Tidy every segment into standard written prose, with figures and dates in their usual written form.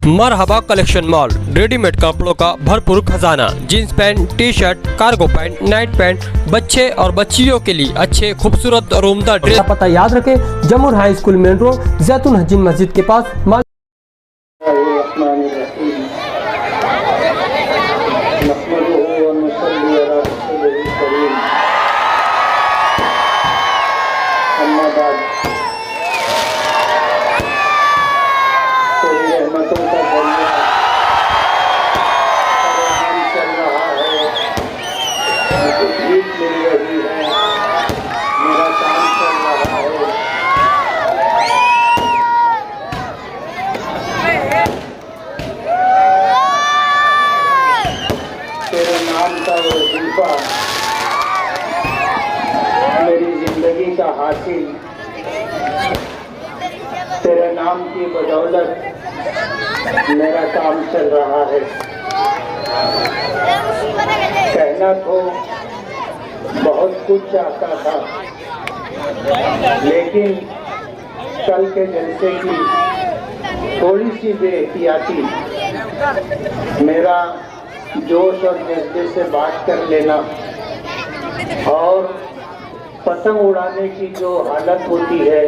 मरहबा collection mall, readymade कपड़ों का भरपूर खजाना, jeans pant, T shirt, cargo pant, night pant, बच्चे और बच्चियों के लिए अच्छे खूबसूरत और उम्दा ड्रेस। पता याद रखें, जमुर हाई स्कूल मेन रोड, जैतून हजीन मस्जिद के पास। मेरी जिंदगी का हासिल तेरे नाम की बदौलत मेरा काम चल रहा है। कहना तो बहुत कुछ चाहता था, लेकिन कल के जलसे की थोड़ी सी बेहतियाती मेरा जोश और जज्बे से बात कर लेना और पतंग उड़ाने की जो हालत होती है,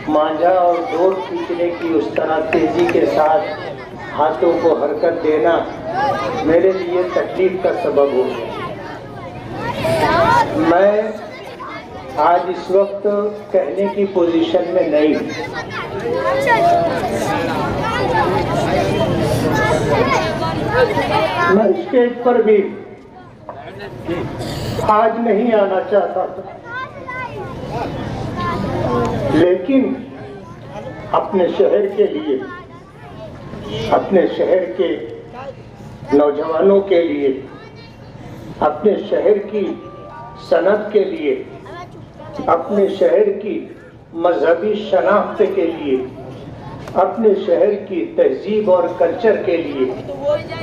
मांझा और डोर खींचने की उस तरह तेजी के साथ हाथों को हरकत देना मेरे लिए तकलीफ का सबब हो गया। मैं आज इस वक्त कहने की पोजीशन में नहीं। मैं स्टेज पर भी आज नहीं आना चाहता था, लेकिन अपने शहर के लिए, अपने शहर के नौजवानों के लिए, अपने शहर की सनत के लिए, अपने शहर की मजहबी शनाख्त के लिए, अपने शहर की तहजीब और कल्चर के लिए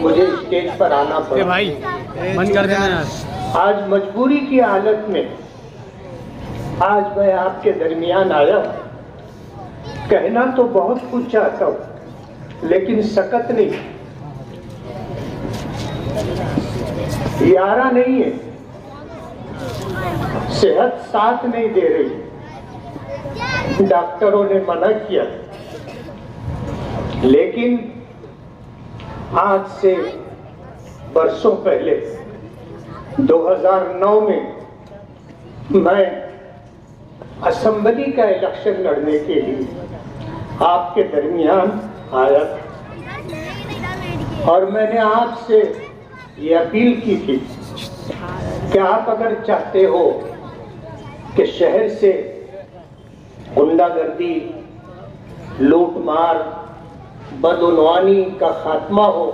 मुझे स्टेज पर आना पड़ा। भाई बंद कर देना यार। आज मजबूरी की हालत में आज मैं आपके दरमियान आया। कहना तो बहुत कुछ चाहता हूँ, लेकिन सकत नहीं, यारा नहीं है, सेहत साथ नहीं दे रही। डॉक्टरों ने मना किया, लेकिन आज से बरसों पहले 2009 में मैं असेंबली का इलेक्शन लड़ने के लिए आपके दरमियान आया था और मैंने आपसे ये अपील की थी कि आप अगर चाहते हो कि शहर से गुंडागर्दी, लूटमार, बदउनवानी का खात्मा हो,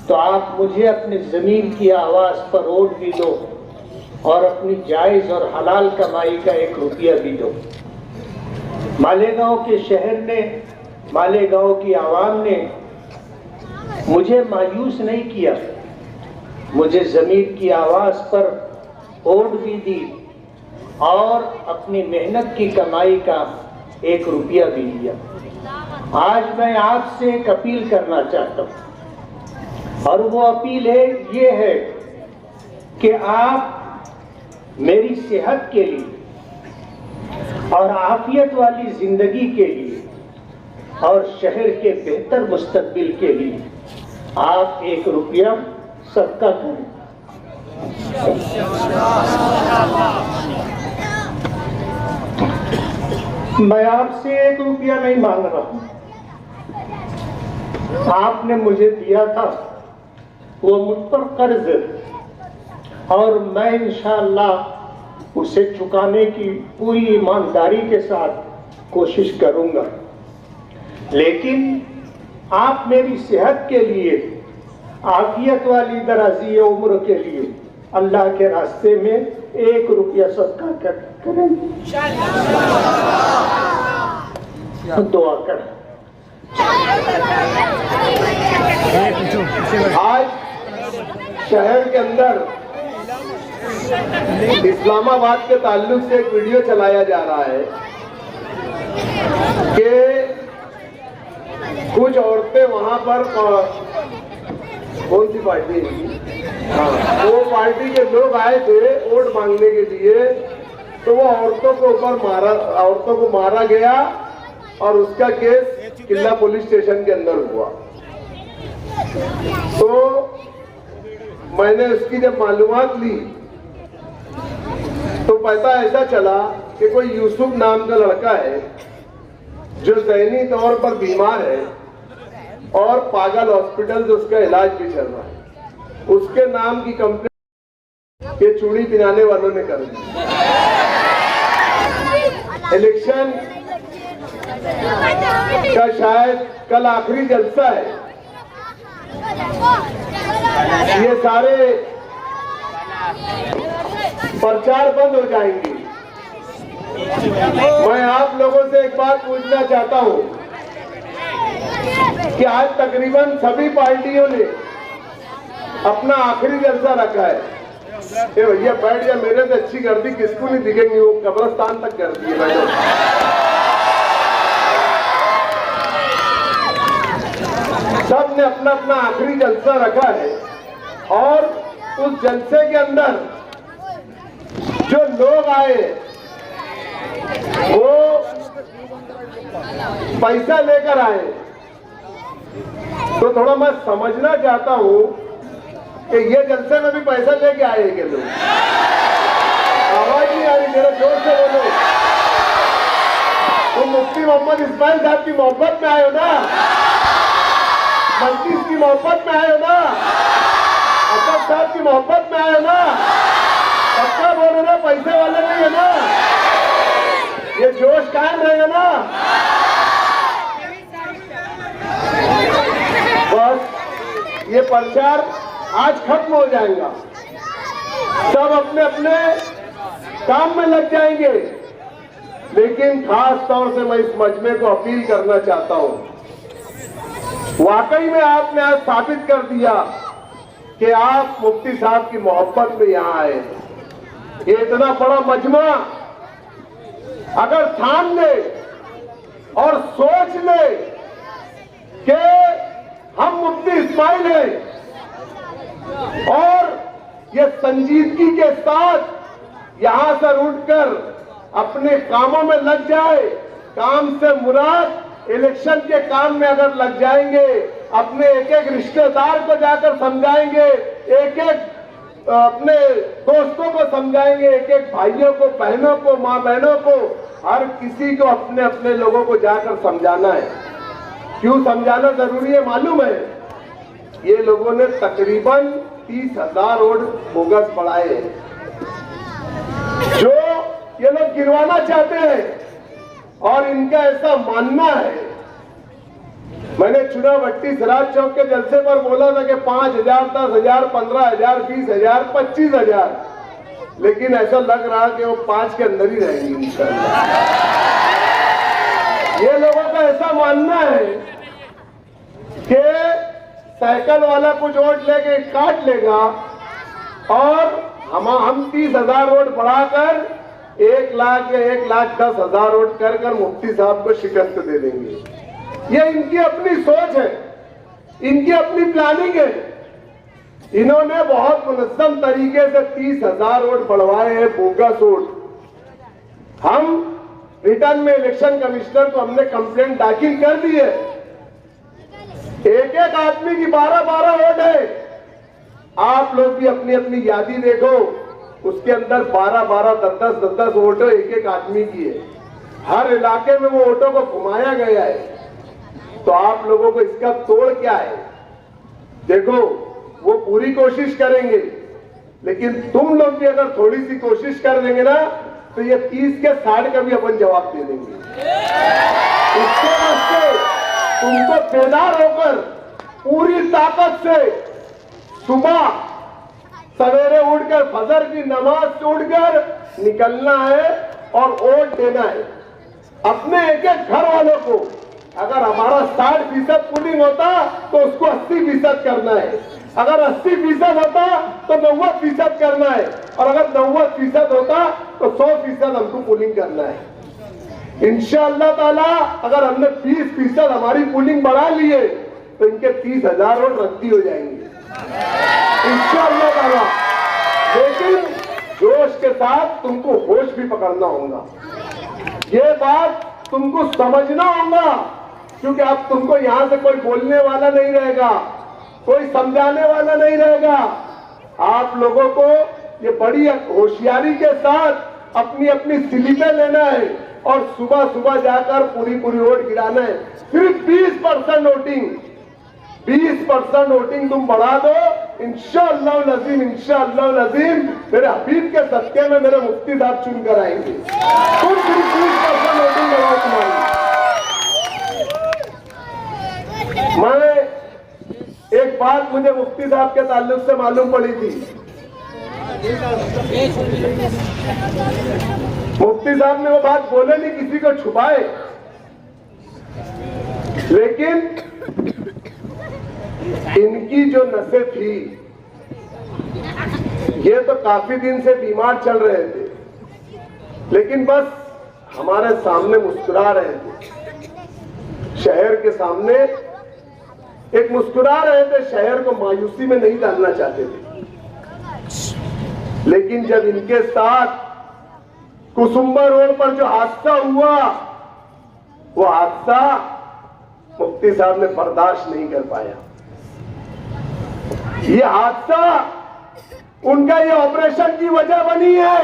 तो आप मुझे अपनी जमीन की आवाज पर वोट भी दो और अपनी जायज और हलाल कमाई का 1 रुपया भी दो। मालेगांव के शहर ने, मालेगांव की आवाम ने मुझे मायूस नहीं किया, मुझे जमीन की आवाज पर वोट भी दी और अपनी मेहनत की कमाई का 1 रुपया भी दिया। आज मैं आपसे एक अपील करना चाहता हूं और वो अपील ये है कि आप मेरी सेहत के लिए और आफियत वाली जिंदगी के लिए और शहर के बेहतर मुस्तकबिल के लिए आप 1 रुपया सदका करें। मैं आपसे 1 रुपया नहीं मांग रहा हूं, आपने मुझे दिया था वो मुझ पर कर्ज और मैं इंशाअल्लाह उसे चुकाने की पूरी ईमानदारी के साथ कोशिश करूंगा। लेकिन आप मेरी सेहत के लिए, आफियत वाली दराजी उम्र के लिए अल्लाह के रास्ते में 1 रुपया सदका करें। दुआ करें। आज शहर के अंदर इस्लामाबाद के ताल्लुक से एक वीडियो चलाया जा रहा है कि कुछ औरतें वहां पर कौन सी पार्टी है? हाँ, वो पार्टी के लोग आए थे वोट मांगने के लिए, तो वो औरतों को मारा गया और उसका केस किला पुलिस स्टेशन के अंदर हुआ। तो मैंने उसकी जब मालूमात ली तो पता ऐसा चला कि कोई यूसुफ नाम का लड़का है जो ज़हनी तौर पर बीमार है और पागल हॉस्पिटल से उसका इलाज भी चल रहा है। उसके नाम की कंप्लेंट ये चूड़ी पिनाने वालों ने कर दी। इलेक्शन का शायद कल आखिरी जलसा है, ये सारे प्रचार बंद हो जाएंगे। मैं आप लोगों से एक बात पूछना चाहता हूं कि आज तकरीबन सभी पार्टियों ने अपना आखिरी जलसा रखा है। ये भैया बैठ जा, मेरे से अच्छी गर्दी किसको नहीं दिखेंगी, वो कब्रिस्तान तक गर्दी है। बैठो, सब ने अपना अपना आखिरी जलसा रखा है और उस जलसे के अंदर जो लोग आए वो पैसा लेकर आए। तो थोड़ा मैं समझना चाहता हूं कि ये जलसे में भी पैसा लेके आए के लोग। आवाज नहीं आ रही, मेरा जोर से बोलो। तुम मुफ्ती मोहम्मद इस्माइल साहब की मोहब्बत में आए हो ना, मस्जिद की मोहब्बत में आए हो ना, असद साहब की मोहब्बत में आए हो ना, पक्का बोलो ना, पैसे वाले नहीं है ना, ये जोश कायम रहेगा ना। बस ये प्रचार आज खत्म हो जाएगा, सब अपने अपने काम में लग जाएंगे। लेकिन खास तौर से मैं इस मजमे को अपील करना चाहता हूं, वाकई में आपने आज साबित कर दिया कि आप मुफ्ती साहब की मोहब्बत में यहां आए। ये इतना बड़ा मजमा अगर ठान ले और सोच ले कि हम मुफ्ती इस्माइल हैं और ये संजीदगी के साथ यहां से उठकर अपने कामों में लग जाए, काम से मुराद इलेक्शन के काम में अगर लग जाएंगे, अपने एक एक रिश्तेदार को जाकर समझाएंगे, एक एक अपने दोस्तों को समझाएंगे, एक एक भाइयों को, बहनों को, माँ बहनों को, हर किसी को अपने अपने लोगों को जाकर समझाना है। क्यों समझाना जरूरी है मालूम है? ये लोगों ने तकरीबन 30,000 वोट बोगस पड़ाए हैं जो ये लोग गिरवाना चाहते हैं और इनका ऐसा मानना है। मैंने चुनाव 28 सिराज चौक के जलसे पर बोला था कि 5,000, 10,000, 15,000, 20,000, 25,000, लेकिन ऐसा लग रहा कि वो 5 के अंदर ही रहेंगी इंशाअल्लाह। ये लोगों का ऐसा मानना है कि साइकिल वाला कुछ वोट लेके काट लेगा और हम 30,000 वोट बढ़ाकर 1 लाख या 1,10,000 वोट कर मुफ्ती साहब को शिकस्त दे देंगे। ये इनकी अपनी सोच है, इनकी अपनी प्लानिंग है। इन्होंने बहुत मुनज़्ज़म तरीके से 30,000 वोट बढ़वाए हैं, बोगस वोट। हम रिटर्न में इलेक्शन कमिश्नर को हमने कंप्लेंट दाखिल कर दी है। एक एक आदमी की 12-12 वोट है। आप लोग भी अपनी अपनी यादी देखो, उसके अंदर 12-12, 10-10 वोटों एक एक आदमी की है। हर इलाके में वो वोटों को घुमाया गया है। तो आप लोगों को इसका तोड़ क्या है? देखो, वो पूरी कोशिश करेंगे, लेकिन तुम लोग भी अगर थोड़ी सी कोशिश कर देंगे ना, तो ये 30 के 60 का भी अपन जवाब दे देंगे। इसके वास्ते तुमको बेदार होकर पूरी ताकत से सुबह सवेरे उठकर फजर की नमाज से उठकर निकलना है और वोट देना है। अपने एक एक घर वालों को, अगर हमारा 60% पुलिंग होता तो उसको 80% करना है, अगर 80% होता तो 90% करना है, और अगर 90% होता तो 100% हमको पुलिंग करना है। इंशाअल्लाह ताला अगर हमने 20% हमारी पुलिंग बढ़ा ली है तो इनके 30,000 वोट रद्दी हो जाएंगे इंशाअल्लाह ताला। लेकिन जोश के साथ तुमको होश भी पकड़ना होगा, ये बात तुमको समझना होगा, क्योंकि अब तुमको यहां से कोई बोलने वाला नहीं रहेगा, कोई समझाने वाला नहीं रहेगा। आप लोगों को ये बड़ी होशियारी के साथ अपनी अपनी स्लिपें लेना है और सुबह सुबह जाकर पूरी वोट गिराना है। सिर्फ 20% वोटिंग, 20% वोटिंग तुम बढ़ा दो, इंशाअल्लाह नज़ीम मेरे हबीब के सत्य में मेरे मुफ्ती साहब चुन कर आएंगे। तुम सिर्फ 20% वोटिंग बढ़ाओ तुम्हारी। मैं एक बात मुझे मुफ्ती साहब के ताल्लुक से मालूम पड़ी थी। मुफ्ती साहब ने वो बात बोले नहीं, किसी को छुपाए, लेकिन इनकी जो नसें थी ये तो काफी दिन से बीमार चल रहे थे, लेकिन बस हमारे सामने मुस्कुरा रहे थे, शहर के सामने एक मुस्कुरा रहे थे, शहर को मायूसी में नहीं डालना चाहते थे। लेकिन जब इनके साथ कुसुम्बा रोड पर जो हादसा हुआ, वो हादसा मुफ्ती साहब ने बर्दाश्त नहीं कर पाया। ये हादसा उनका ये ऑपरेशन की वजह बनी है।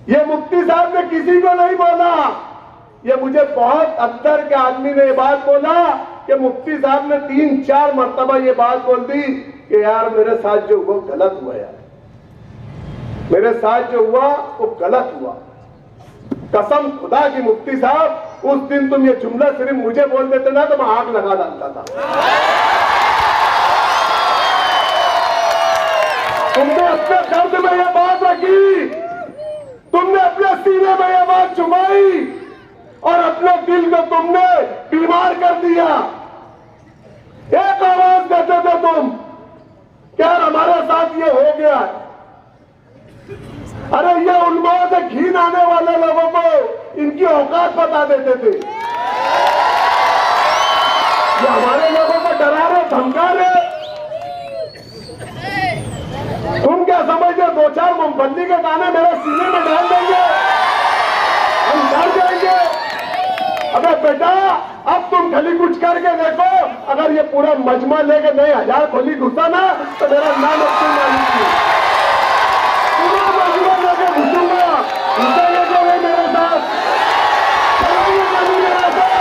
ये मुफ्ती साहब ने किसी को नहीं बोला, ये मुझे बहुत अंदर के आदमी ने ये बात बोला कि मुफ्ती साहब ने 3-4 मर्तबा ये बात बोल दी कि यार मेरे साथ जो हुआ गलत हुआ, यार मेरे साथ जो हुआ वो गलत हुआ। कसम खुदा की मुफ्ती साहब, उस दिन तुम ये जुमला सिर्फ मुझे बोल देते ना तो मैं आग लगा डालता था। तुमने अपने दर्द में यह बात रखी, तुमने अपने सीने में यह बात छुपाई और अपने दिल को तुमने बीमार कर दिया। एक आवाज देते थे तुम, क्या हमारे साथ ये हो गया। अरे ये उन्माद से घिन आने वाले लोगों को इनकी औकात बता देते थे। ये हमारे लोगों को डरा रहे, धमका रहे। तुम क्या समझते, 2-4 मूंगफली के दाने मेरे सीने में डाल देंगे, हम डर जाएंगे। अबे बेटा, अब तुम खाली कुछ करके देखो, अगर ये पूरा मजमा लेके नए 1000 खोली घुसा ना तो मेरा नाम अब्दुल मालिक है। पूरा मजमा लेके घुसूंगा, घुसेंगे जो नहीं मेरे साथ, चलेंगे नहीं मेरे साथ।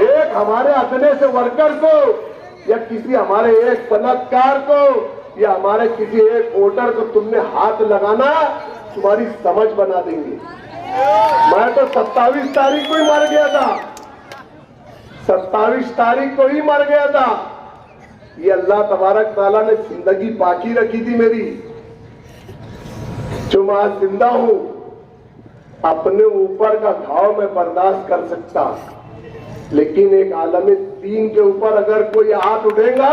एक हमारे अपने से वर्कर को या किसी हमारे एक सनतकार को या हमारे किसी एक वोटर को तुमने हाथ लगाना, तुम्हारी समझ बना देंगे। मैं तो 27 तारीख को ही मर गया था, 27 तारीख को ही मर गया था। ये अल्लाह तबारक ताला ने जिंदगी बाकी रखी थी मेरी, जो मैं आज जिंदा हूं। अपने ऊपर का घाव मैं बर्दाश्त कर सकता, लेकिन एक आलम दीन के ऊपर अगर कोई हाथ उठेगा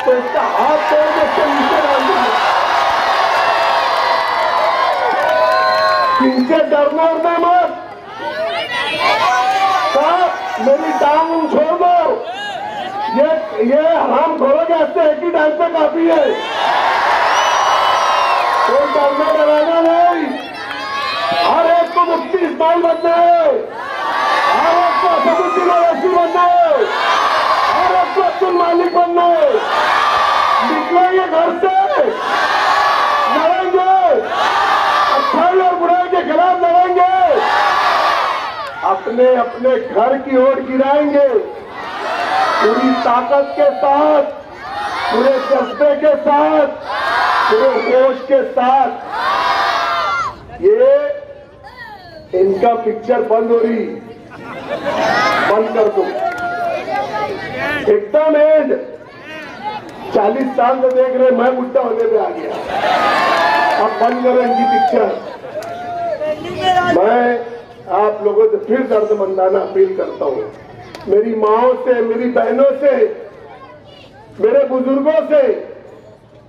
तो इसका हाथ तोड़ के उसके नीचे डाल दूंगा। इनसे डरना उड़ना मत, साहब मेरी टांग छोड़ दो। ये हराम खोरो के हंसते एक ही टाइम पे काफी है, कोई डरना डराना नहीं। हर एक को मुफ्ती इस्माइल बनना है, हर एक को असदुद्दीन ओवैसी बनना है, हर एक को अब्दुल मालिक बनना है। निकलेंगे घर से, लड़ेंगे, अच्छाई और बुराई के खिलाफ लड़ेंगे, अपने अपने घर की ओर गिराएंगे, पूरी ताकत के साथ, पूरे जज्बे के साथ, पूरे होश के साथ। ये इनका पिक्चर बंद हो रही, बंद कर दो एकदम एंड। 40 साल से देख रहे, मैं बुढ़ा होने पे आ गया, अब बंद करो इनकी पिक्चर। मैं आप लोगों से फिर दर्दमंदाना अपील करता हूँ, मेरी माओं से, मेरी बहनों से, मेरे बुजुर्गों से,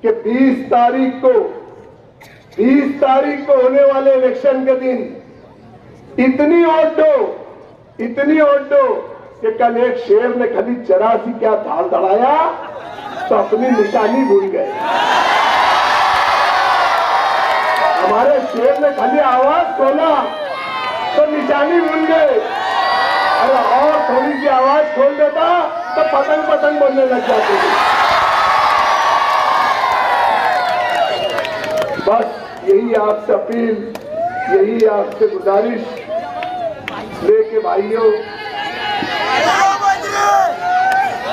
कि 20 तारीख को 20 तारीख को होने वाले इलेक्शन के दिन इतनी वोट दो कि कल एक शेर ने खाली जरा सी क्या धाल दड़ाया तो अपनी निशानी भूल गए। हमारे शेर ने खाली आवाज खोला तो निशानी भूल गए। और थोड़ी सी आवाज खोल देता तो पतंग पतंग बोलने लग जाते थे। बस यही आपसे अपील, यही आपसे गुजारिश लेके भाइयों,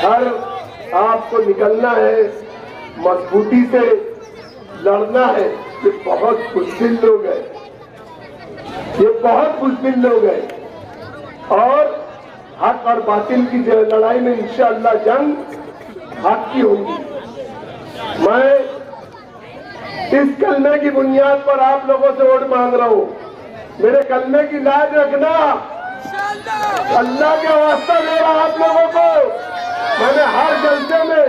हर आपको निकलना है, मजबूती से लड़ना है। ये बहुत मुश्किल लोग हैं, ये बहुत मुश्किल लोग हैं। और हक और बातिल की लड़ाई में इंशाअल्लाह जंग हक की होगी। मैं इस कलमे की बुनियाद पर आप लोगों से वोट मांग रहा हूं। मेरे कलमे की लाज रखना, अल्लाह का वास्ता दे रहा आप लोगों को। मैंने हर जलसे में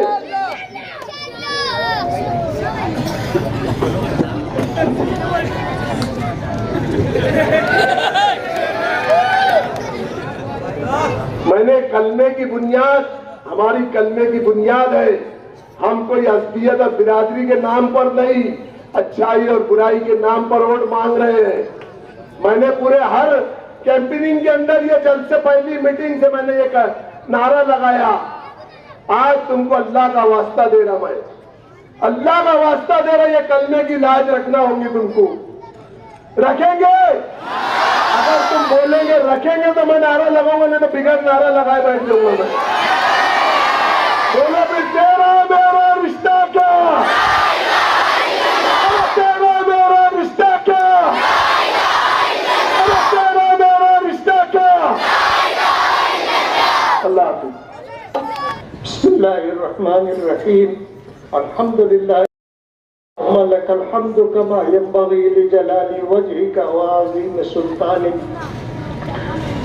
कलमे की बुनियाद, हमारी कलमे की बुनियाद है, हम कोई असबियत और बिरादरी के नाम पर नहीं, अच्छाई और बुराई के नाम पर वोट मांग रहे हैं। मैंने पूरे हर कैंपेनिंग के अंदर, ये जल्द से पहली मीटिंग से मैंने ये नारा लगाया, आज तुमको अल्लाह का वास्ता दे रहा, मैं अल्लाह का वास्ता दे रहा, ये कलमे की लाज रखना होगी तुमको। रखेंगे? अगर तुम बोलेंगे रखेंगे तो मैं नारा लगाऊंगा, नहीं तो बिगड़ नारा लगाए बैठ जाऊंगा मैं। बोलो भी तेरा मेरा रिश्ता क्या, तेरा मेरा रिश्ता क्या, तेरा मेरा रिश्ता क्या। अल्लाह हाफिज़। बिस्मिल्लाहिर्रहमानिर्रहीम। अल्हम्दुलिल्लाह लकल हम्दु कमा यंबगी लिजलाली वजहिका व अज़ीम सुल्तानिक।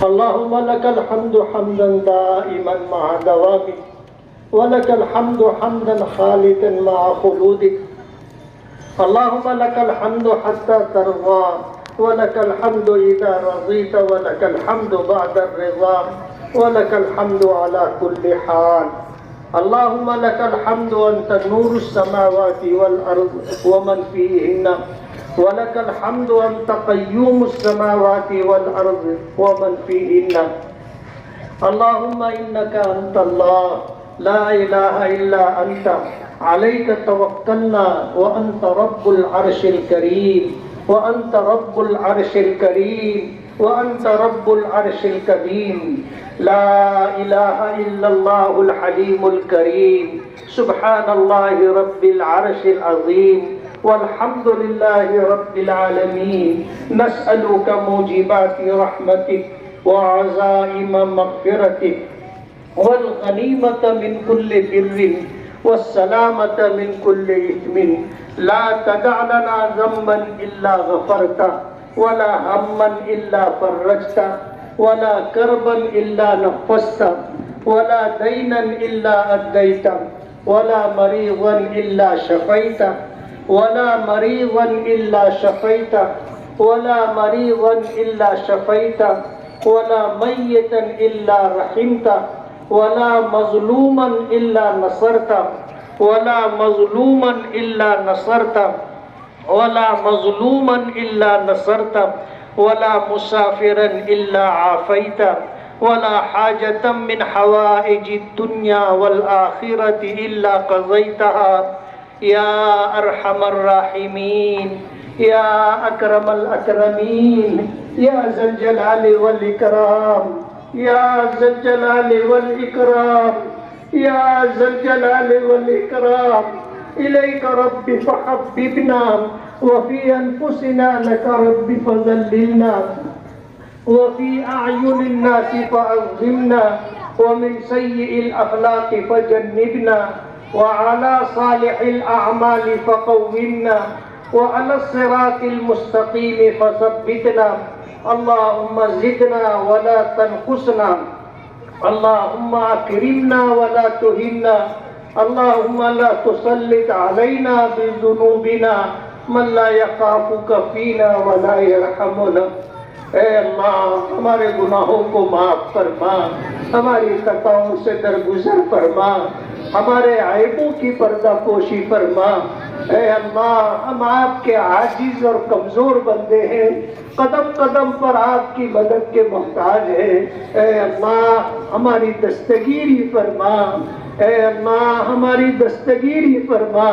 अल्लाहुम्मा लकल हम्दु हम्दन दाइमन मअ दवामिक व लकल हम्दु हम्दन खालिदन मअ खुलूदिक। अल्लाहुम्मा लकल हम्दु हत्ता तर्ज़ा व लकल हम्दु इज़ा रज़ीता व लकल हम्दु बअदा रिज़ा व लकल हम्दु अला कुल्ली हाल। अल्लाहुम्मा लकल हम्दु अंता नूरुस समावाति वल अर्द व मन फीहिन्ना व लकल हम्दु अंता क़य्यूमुस समावाति वल अर्द व मन फीहिन्ना। अल्लाहुम्मा इन्नका अंतल्लाह ला इलाहा इल्ला अंता अलैका तवक्कलना व अंता रब्बुल अर्शिल करीम व अंता रब्बुल अर्शिल करीम व अंता रब्बुल अर्शिल करीम। ला इलाहा इल्लल्लाहुल हलीमुल करीम सुब्हानल्लाहि रब्बिल अर्शिल अज़ीम वल्हम्दुलिल्लाहि रब्बिल आलमीन। नस्अलुका मूजिबाति रहमतिक व अज़ाइम मग़फ़िरतिक वल गनीमत मिन कुल्लि बिर्रिन वस्सलामत मिन कुल्लि इस्मिन। ला तदअ लना ज़म्बन इल्ला गफ़रता वला हम्मन इल्ला फ़र्रजता वला करबन इल्ला नफ़्फ़स्ता वला दैनन इल्ला अद्दैता वला मरीज़न इल्ला शफ़ैता वला मरीज़न इल्ला शफ़ैता वला मरीज़न इल्ला शफ़ैता वला मय्यतन इल्ला रहिमता वला मज़लूमन इल्ला नसरता वला मज़लूमन इल्ला नसरता वला मज़लूमन इल्ला नसरता वला मुसाफिरन इल्ला आफ़ैता वला हाजतम मिन हवाइजिद दुनिया वल आखिरति इल्ला क़ज़ैतहा या अरहमर राहिमीन या अकरमल अकरमीन या ज़ल जलाली वल इकराम या ज़ल जलाली वल इकराम या ज़ल जलाली वल इकराम। इलैका रब्बी फहब्बिबना वफ़ी अनफुसिना लका रब्बी फ़ज़ल्लिलना वफ़ी अअयुनिन नासि फ़अज़्ज़िमना वमिन सय्यिइल अख़लाक़ि फ़जन्निबना वअला सालिहिल अअमालि फ़क़व्विमना वअला सिरातिल मुस्तक़ीम फ़सब्बितना। अल्लाहुम्मा ज़िदना वला तनक़ुसना अल्लाहुम्मा अकरिमना वला तुहिन्ना अल्लाहुम्मा ला तुसल्लित अलैना बिज़ुनूबिना मन ला यखाफुका फीना व ला यरहमुना। ऐ अल्लाह, हमारे गुनाहों को माफ फरमा, हमारी खताओं से दरगुजर फरमा, हमारे आयबों की पर्दापोशी फरमा। ऐ अल्लाह, हम आपके आजिज और कमजोर बंदे हैं, कदम कदम पर आपकी मदद के मोहताज हैं। ऐ अल्लाह, हमारी दस्तगीरी फरमा। ऐ अल्लाह, हमारी दस्तगीरी फरमा।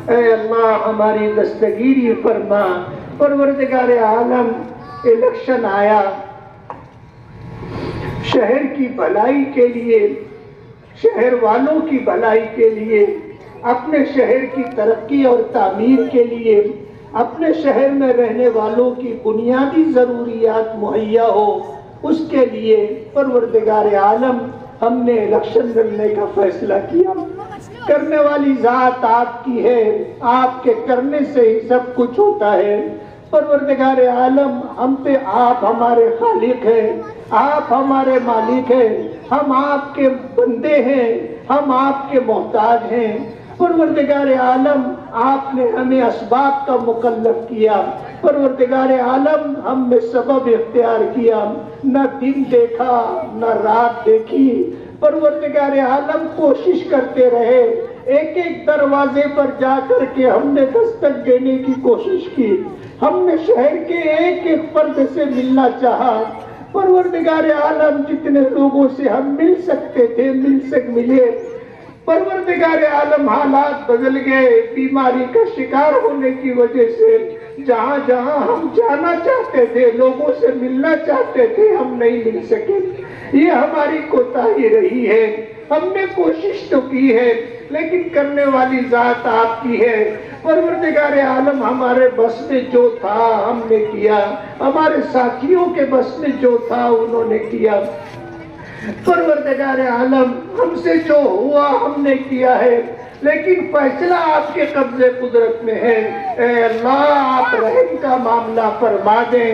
ऐ अल्लाह, हमारी दस्तगीरी फरमा। परवरदिगार आलम, इलेक्शन आया, शहर की भलाई के लिए, शहर वालों की भलाई के लिए, अपने शहर की तरक्की और तामीर के लिए, अपने शहर में रहने वालों की बुनियादी ज़रूरियात मुहैया हो, उसके लिए परवरदिगार आलम हमने इलेक्शन लड़ने का फैसला किया। करने वाली ज़ात आपकी है, आपके करने से ही सब कुछ होता है। परवरदिगार आलम, हम पे आप हमारे खालिक हैं, आप हमारे मालिक हैं, हम आपके बंदे हैं, हम आपके मोहताज हैं। परवरदिगार आलम, आपने हमें असबाब का मुकल्लफ किया। परवरदिगार आलम, हमने सबब इख्तियार किया, न दिन देखा न रात देखी। परवरदिगार आलम, कोशिश करते रहे, एक एक दरवाजे पर जाकर के हमने दस्तक देने की कोशिश की, हमने शहर के एक एक फर्द से मिलना चाहा। परवरदिगार आलम, जितने लोगों से हम मिल सकते थे मिले। परवरदिगार आलम, हालात बदल गए, बीमारी का शिकार होने की वजह से जहाँ जहाँ हम जाना चाहते थे, लोगों से मिलना चाहते थे, हम नहीं मिल सके। ये हमारी कोताही रही है। हमने कोशिश तो की है, लेकिन करने वाली जात आपकी है। परवरदिगार आलम, हमारे बस में जो था हमने किया, हमारे साथियों के बस में जो था उन्होंने किया। परवरदिगार आलम, हमसे जो हुआ हमने किया है, लेकिन फैसला आपके कब्जे कुदरत में है। ऐ अल्लाह, आप रहम का मामला फरमा दे,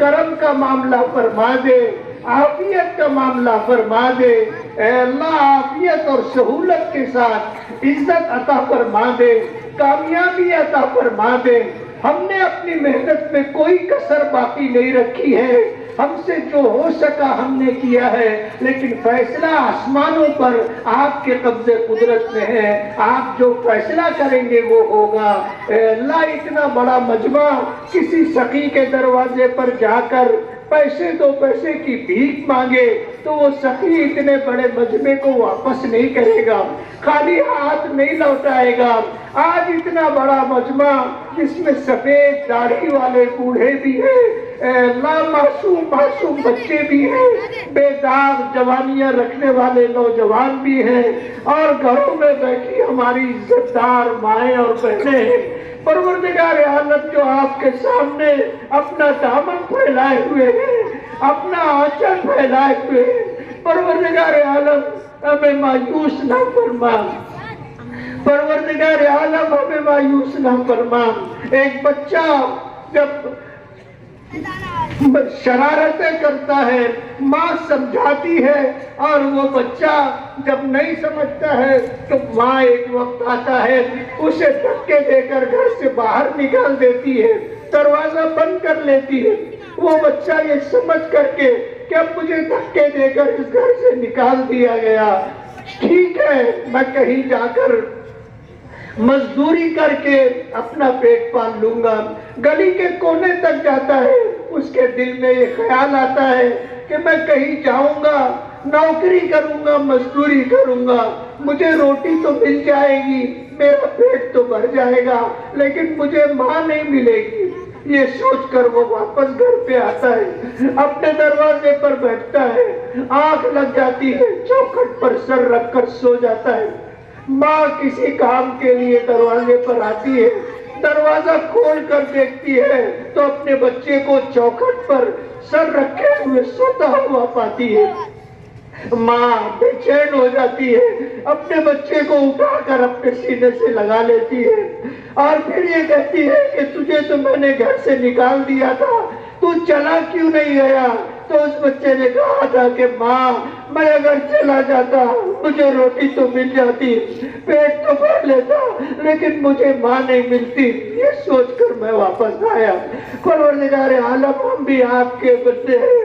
करम का मामला फरमा दे, आफियत का मामला फरमा दे। ऐ अल्लाह, आफियत और सहूलत के साथ इज्जत अता फरमा दे, कामयाबी अता फरमा दे। हमने अपनी मेहनत में कोई कसर बाकी नहीं रखी है, हमसे जो हो सका हमने किया है, लेकिन फैसला आसमानों पर आपके कब्जे कुदरत में है। आप जो फैसला करेंगे वो होगा। अल्लाह, इतना बड़ा मजमा किसी सखी के दरवाजे पर जाकर पैसे दो पैसे की भीख मांगे तो वो सखी इतने बड़े मजमे को वापस नहीं करेगा, खाली हाथ नहीं लौटाएगा। आज इतना बड़ा मजमा जिसमें सफेद दाढ़ी वाले बूढ़े भी हैं, मासूम बच्चे भी हैं, बेदाग जवानियां रखने वाले नौजवान भी हैं, और घरों में बैठी हमारी इज्जतदार माएँ और बहनें हैं। परवरदिगार आलम, जो आपके सामने अपना दामन फैलाए हुए हैं, अपना आंचल फैलाए हुए हैं, परवरदिगार आलम, हमें मायूस ना फरमा। परवरदिगार आलम, हमें मायूस ना फरमा। एक बच्चा जब शरारतें करता है, माँ समझाती है, और वो बच्चा जब नहीं समझता है तो माँ एक वक्त आता है, उसे धक्के देकर घर से बाहर निकाल देती है, दरवाजा बंद कर लेती है। वो बच्चा ये समझ करके कि अब मुझे धक्के देकर इस घर से निकाल दिया गया, ठीक है, मैं कहीं जाकर मजदूरी करके अपना पेट पाल लूंगा। गली के कोने तक जाता है, उसके दिल में ये ख्याल आता है कि मैं कहीं जाऊंगा, नौकरी करूंगा, मजदूरी करूंगा, मुझे रोटी तो मिल जाएगी, मेरा पेट तो भर जाएगा, लेकिन मुझे माँ नहीं मिलेगी। ये सोचकर वो वापस घर पे आता है, अपने दरवाजे पर बैठता है, आंख लग जाती है, चौखट पर सर रखकर सो जाता है। माँ किसी काम के लिए दरवाजे पर आती है, दरवाजा खोल कर देखती है तो अपने बच्चे को चौखट पर सर रखे हुए सोता हुआ पाती है। माँ बेचैन हो जाती है, अपने बच्चे को उठाकर अपने सीने से लगा लेती है, और फिर ये कहती है कि तुझे तो मैंने घर से निकाल दिया था, तू चला क्यों नहीं गया? तो उस बच्चे ने कहा था कि माँ, मैं अगर चला जाता मुझे रोटी तो मिल जाती, पेट तो भर लेता, लेकिन मुझे माँ नहीं मिलती। ये सोचकर मैं वापस आया। परवरदिगार आलम, हम भी आपके बंदे हैं,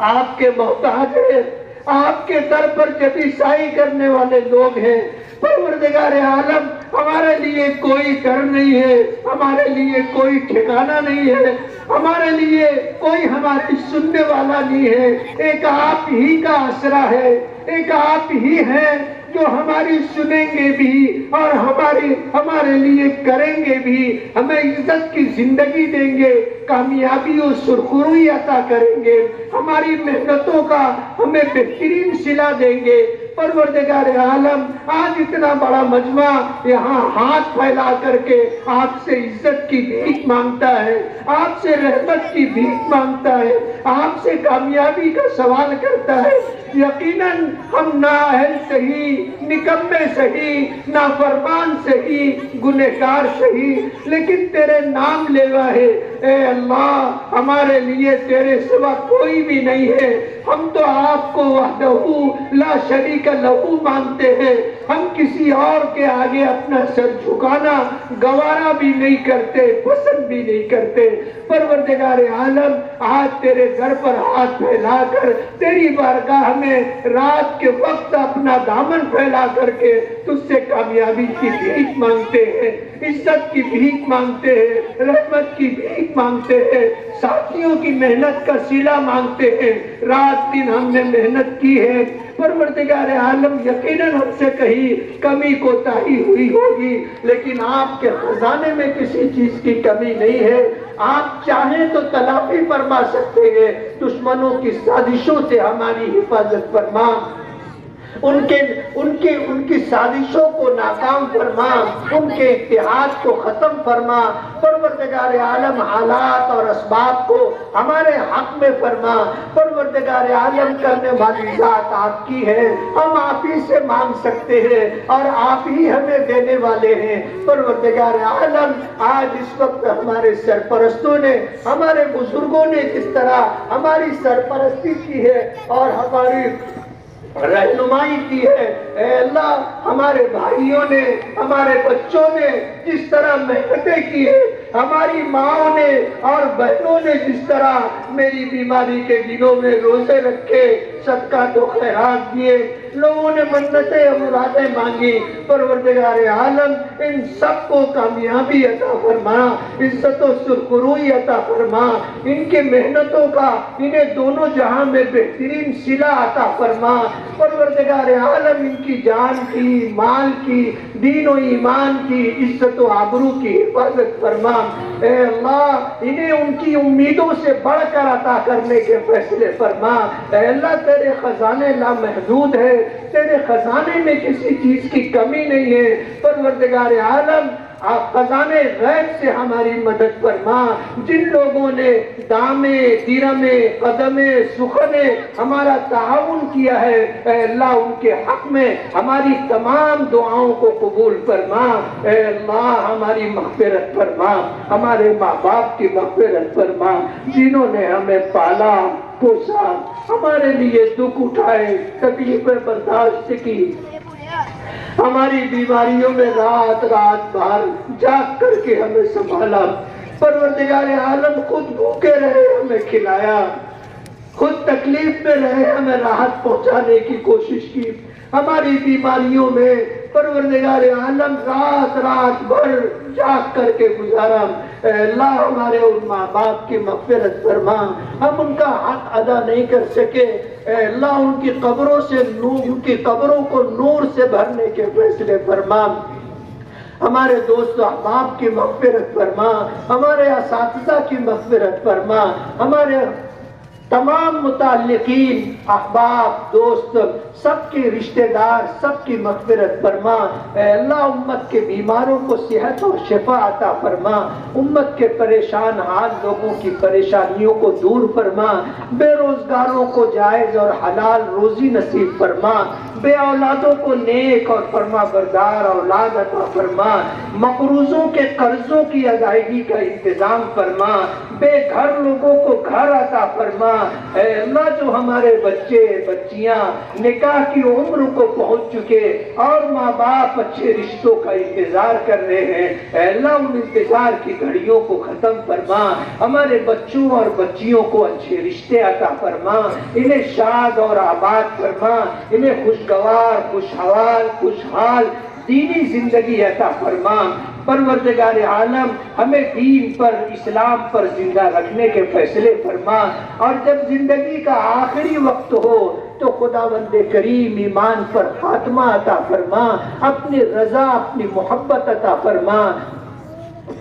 आपके मोहताज हैं, आपके दर पर जबीसाई करने वाले लोग हैं। परवरदिगार आलम, हमारे लिए कोई डर नहीं है, हमारे लिए कोई ठिकाना नहीं है, हमारे लिए कोई हमारी सुनने वाला नहीं है। एक आप ही का आसरा है, एक आप ही हैं जो हमारी सुनेंगे भी और हमारे लिए करेंगे भी, हमें इज्जत की जिंदगी देंगे, कामयाबी और सुरखुरी अता करेंगे, हमारी मेहनतों का हमें बेहतरीन सिला देंगे। परवरदिगार आलम, आज इतना बड़ा मजमा यहाँ हाथ फैला करके आपसे इज्जत की भीख मांगता है, आपसे रहमत की भीख मांगता है, आपसे कामयाबी का सवाल करता है। यकीनन हम नाअहल सही, निकम्मे सही, नाफरमान सही, गुनहगार सही, लेकिन तेरे नाम लेवा है। ए अल्लाह, हमारे लिए तेरे सिवा कोई भी नहीं है। हम तो आपको वहदहू ला शरीक लहू मानते हैं। हम किसी और के आगे अपना सर झुकाना गवारा भी नहीं करते, पसंद भी नहीं करते। परवरदिगार आलम, आज तेरे घर पर हाथ फैलाकर तेरी बारगाह में रात के वक्त अपना दामन फैला करके तुझसे कामयाबी की भीख मांगते हैं, इज्जत की भीख मांगते हैं, रहमत की भीख मांगते हैं, साथियों की मेहनत का सिला मांगते हैं। रात दिन हमने मेहनत की है। परवरदिगार आलम, यकीनन हमसे कहीं कमी कोताही हुई होगी, लेकिन आपके खजाने में किसी चीज की कमी नहीं है। आप चाहें तो तलाफी फरमा सकते हैं। दुश्मनों की साजिशों से हमारी हिफाजत फरमा, उनकी साजिशों को नाकाम फरमा, उनके इत्तेहाद को खत्म फरमा। परवरदिगार आलम, हालात और असबाब को हमारे हक में फरमा। परवरदिगार आलम, करने वाली जात आपकी है, हम आप ही से मांग सकते हैं और आप ही हमें देने वाले हैं। परवरदिगार आलम, आज इस वक्त हमारे सरपरस्तों ने, हमारे बुजुर्गों ने जिस तरह हमारी सरपरस्ती की है और हमारी रहनुमाई की है, ऐ अल्लाह, हमारे भाइयों ने, हमारे बच्चों ने जिस तरह मेहनतें की है, हमारी माओ ने और बहनों ने जिस तरह मेरी बीमारी के दिनों में रोजे रखे, सदका तो खैरात दिए, लोगों ने मन्नतें मुरादें मांगी। परवरदिगार आलम, इन सबको कामयाबी अता फरमा, इज्जत और सुरखुरी अता फरमा, इनके मेहनतों का इन्हें दोनों जहां में बेहतरीन सिला अता फरमा। परवरदिगार आलम, इनकी जान की, माल की, दीन और ईमान की, इज्जत और आबरू की हिफाजत फरमा। ऐ अल्लाह, इन्हें उनकी उम्मीदों से बढ़कर अता करने के फैसले फरमा। ऐ अल्लाह, तेरे खजाने लामहदूद है, तेरे खजाने में किसी चीज की कमी नहीं है। परवरदिगार आलम, आप खजाने गैब से हमारी मदद फरमा। जिन लोगों ने दामे, दिरमे, कदमे, सुखने हमारा ताउन किया है, अल्लाह, उनके हक में हमारी तमाम दुआओं को कबूल फरमा। अल्लाह, हमारी मग़फ़िरत फरमा, हमारे माँ बाप की मग़फ़िरत फरमा, जिन्होंने हमें पाला पोसा, हमारे लिए दुख उठाए, तकलीफें बर्दाश्त की, हमारी बीमारियों में रात रात भर जाग करके हमें संभाला। परवरदिगार आलम, खुद भूखे रहे, हमें खिलाया, खुद तकलीफ में रहे, हमें राहत पहुंचाने की कोशिश की। हमारी बीमारियों में परवरदिगार आलम रात रात भर जाग करके गुजारा। अल्लाह, हमारे उन माँ बाप की मग़फ़िरत फरमा, हम उनका हक अदा नहीं कर सके। अल्लाह, उनकी कब्रों से नूर, उनकी कब्रों को नूर से भरने के फैसले फरमा। हमारे दोस्त अहबाब की मग़फ़िरत फरमा, हमारे असातिज़ा की मग़फ़िरत फरमा, हमारे तमाम मुताल्लिकीन, अहबाब, दोस्त, सबके रिश्तेदार, सबकी मग़फ़िरत फरमा। अल्लाह, उम्मत के बीमारों को सेहत और शिफा अता फरमा, उम्मत के परेशान हाल लोगों की परेशानियों को दूर फरमा, बेरोज़गारों को जायज़ और हलाल रोज़ी नसीब फरमा। बे औलादों को नेक और फरमा बरदार औलाद अता फरमा, मकरूजों के कर्जों की अदायगी का इंतजाम फरमा, बेघर लोगों को घर अता फरमा। ऐ अल्लाह जो हमारे बच्चे बच्चियां निकाह की उम्र को पहुंच चुके और माँ बाप अच्छे रिश्तों का इंतजार कर रहे हैं, ऐ अल्लाह उन इंतजार की घड़ियों को खत्म फरमा, हमारे बच्चों और बच्चियों को अच्छे रिश्ते अता फरमा, इन्हें शाद और आबाद फरमा, इन्हें खुशगवार खुशहाल खुशहाल दीनी जिंदगी अता फरमा। परवरदिगार आलम हमें दीन पर इस्लाम पर जिंदा रखने के फैसले फरमा, और जब जिंदगी का आखिरी वक्त हो तो खुदावंदे करीम ईमान पर खात्मा अता फरमा, अपनी रजा अपनी मोहब्बत अता फरमा।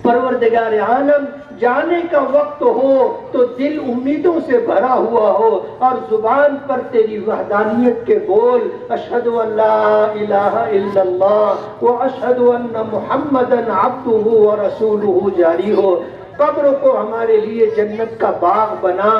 परवरदिगार आलम जाने का वक्त हो तो दिल उम्मीदों से भरा हुआ हो और जुबान पर तेरी वहदानियत के बोल अशहदु अल्ला इलाहा इल्लल्लाह व अशहदु अन्ना मुहम्मदन अब्दुहु व रसूलुहु जारी हो। कब्र को हमारे लिए जन्नत का बाग बना,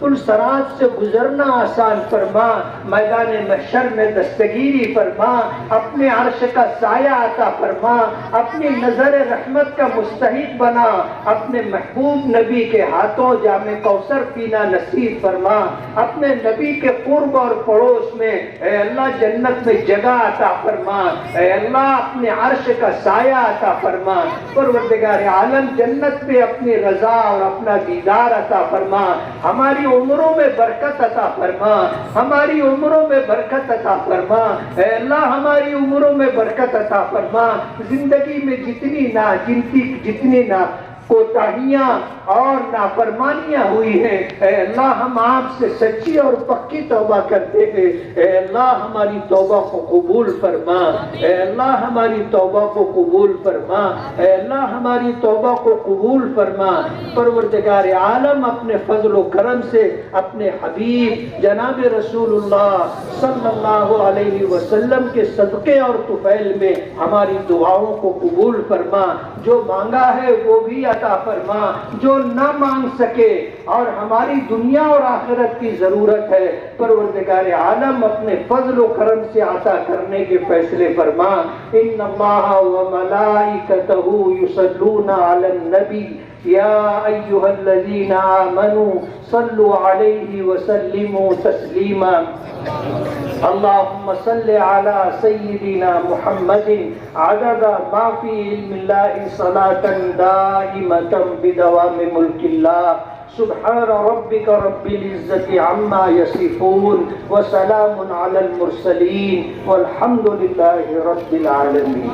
पुल सरात से गुजरना आसान फरमा, मैदान महशर में दस्तगीरी फरमा, अपने अर्श का साया अता फरमा, अपनी नजर रहमत का मुस्तहिक बना, अपने महबूब नबी के हाथों जामे कौसर पीना नसीब फरमा, अपने नबी के कुर्ब और पड़ोस में ऐ अल्लाह जन्नत में जगह अता फरमा, ऐ अल्लाह अपने अर्श का साया अता फरमा। परवरदिगार आलम जन्नत पे अपनी रजा और अपना दीदार अता फरमा, हमारी उम्रों में बरकत अता फरमा, हमारी उम्रों में बरकत अता फरमा, ऐ अल्लाह हमारी उम्रों में बरकत अता फरमा। जिंदगी में जितनी ना कोताहियां और नाफरमानियां हुई हैं, ऐ अल्लाह हम आपसे सच्ची और पक्की तौबा करते हैं, ऐ अल्लाह हमारी तौबा को कबूल फरमा, ऐ अल्लाह हमारी तौबा को कबूल फरमा, ऐ अल्लाह हमारी तौबा को कबूल फरमा। परवरदिगार आलम अपने फजल व करम से अपने हबीब जनाब रसूलुल्लाह सल्लल्लाहु अलैहि वसल्लम के सदक़े और तुफैल में हमारी दुआओं को कबूल फरमा। जो मांगा है वो भी अता फरमा, जो न मांग सके और हमारी दुनिया और आखिरत की जरूरत है, परवरदिगार आलम अपने फजल व करम से अता करने के फैसले फरमा। इन्नल्लाह व मलाइकतहु युसल्लूना अलन नबी या अय्युहल्लज़ीना आमनू सल्लु अलैहि व सल्लिमू तस्लीमा। अल्लाहुम्मा सल्लि अला सय्यिदिना मुहम्मदिन अदद मा फी इल्मिल्लाहि सलातन दाइमतन बिदवामि मुल्किल्लाह। सुब्हान रब्बिका रब्बिल इज्जति अम्मा यसिफून व सलामुन अलल मुरसलीन वल्हम्दुलिल्लाहि रब्बिल आलमीन।